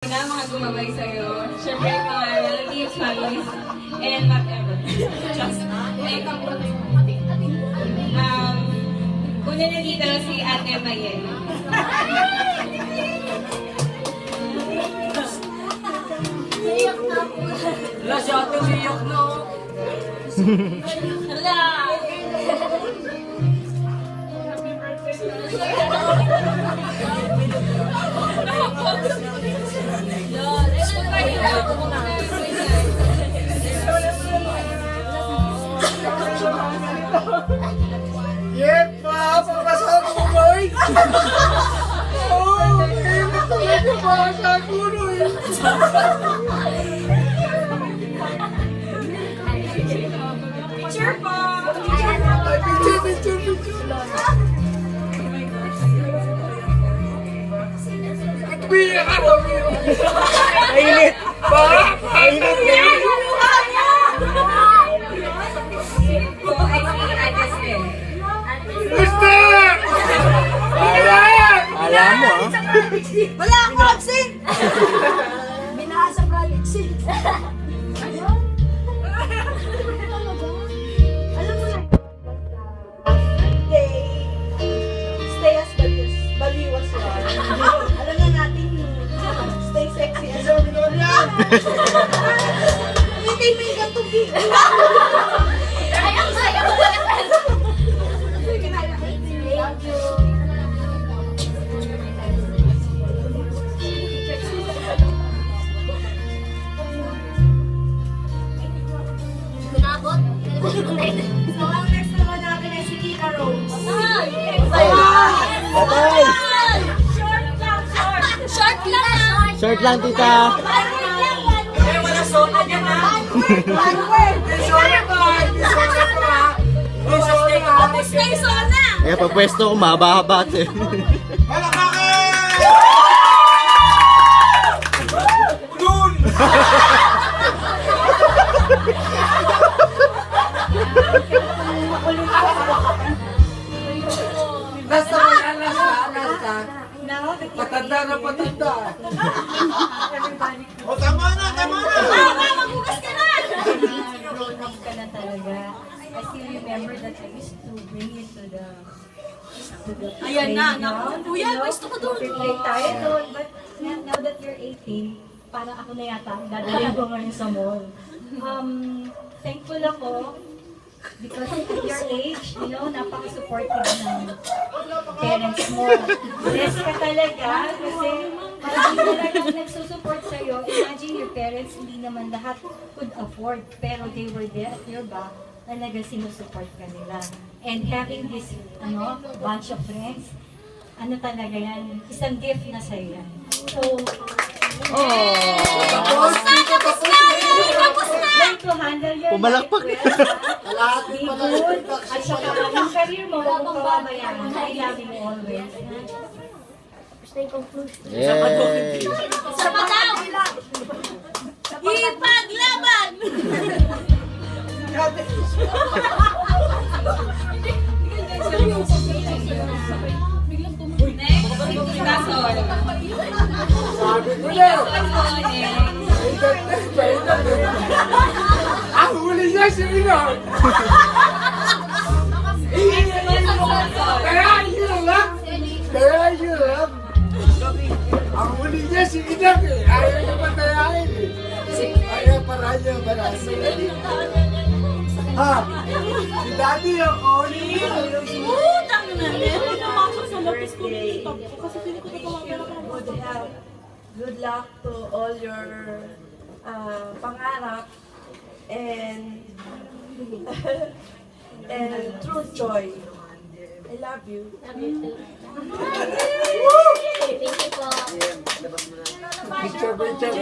Na mga gumabay sa'yo. Siyempre, yung mga relatives, families, and whatever. Just, una na dito si Ate Mayel. Iyak na ako. Wala si ate, iyak na. Wala. Yep, papasok mo, boy! Oh, hindi ko pa kuno eh. Picture po! Picture. Biyak ako! Mainit! Mainit! Po ay si Ate Stel. Gusto! Alam mo, ah? Wala akong vaccine! Binaas sa project 6. Alam mo na, stay as baliwas lang. Alam na natin yung stay sexy as hindi may gatubig. Ayaw mo na. Thank you. Kunabot? So, ang next naman natin ay si Tita Rose. Patay! Short lang! Short lang, tita. Wala sona dyan, ha? Sona pa! Stay sona! Eh, pagpwesto ko, mahaba-haba ito eh. Dun! Nasa wala, nasa. Patanda na patanda. O, tama na! Maghugas ka na! Grown-up ka na talaga. I still remember that I used to bring you to the Ayan na, playground. naku, kuya, You know, gusto ko doon. Play tayo doon. But now that you're 18, parang ako na yata, dadalhin ko ngayon sa mall. Thankful ako because at your age, you know, napaka-supportive ng parents mo. Bless ka talaga kasi parang hindi talaga nagsusupport sa'yo. Imagine your parents, hindi naman lahat could afford, pero they were there at your back, talaga sinusupport ka nila. And having this bunch of friends, ano talaga yan, isang gift na sa'yo yan. So, Tapos learn to handle your Pumalakpak. life well, ha? Be good. At saka yung career mo, huwag mong pababayaan. I love you always. Yay! Sa pataw! Ipaglaban! Next, si Tita Sol. sabi ko na! Ang huli niya si Ina! Kaya yun lang! Ang huli niya si Ina eh! Ayaw niya patayain eh! Ayaw para niya marami. Ha? Si Daddy ang huli! Utang na rin! Good luck to all your pangarap and true joy. I love you. Thank you po. Picture! Picture.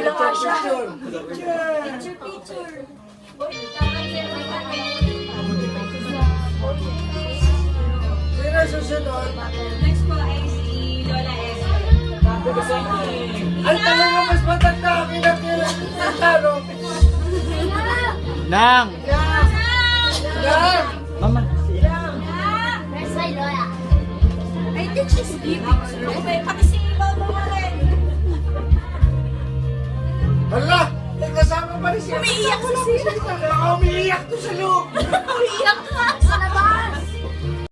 Sino susunod? Next po ay si Lola Esther. Ay talaga mas matanda ang kinakilala. Nang! Yan! Mama! Where's my Lola? I think she's sleeping. Pati si Mama rin. Hala, may kasama pa rin siya. Umiiyak si Sir. Baka umiiyak to sa loob.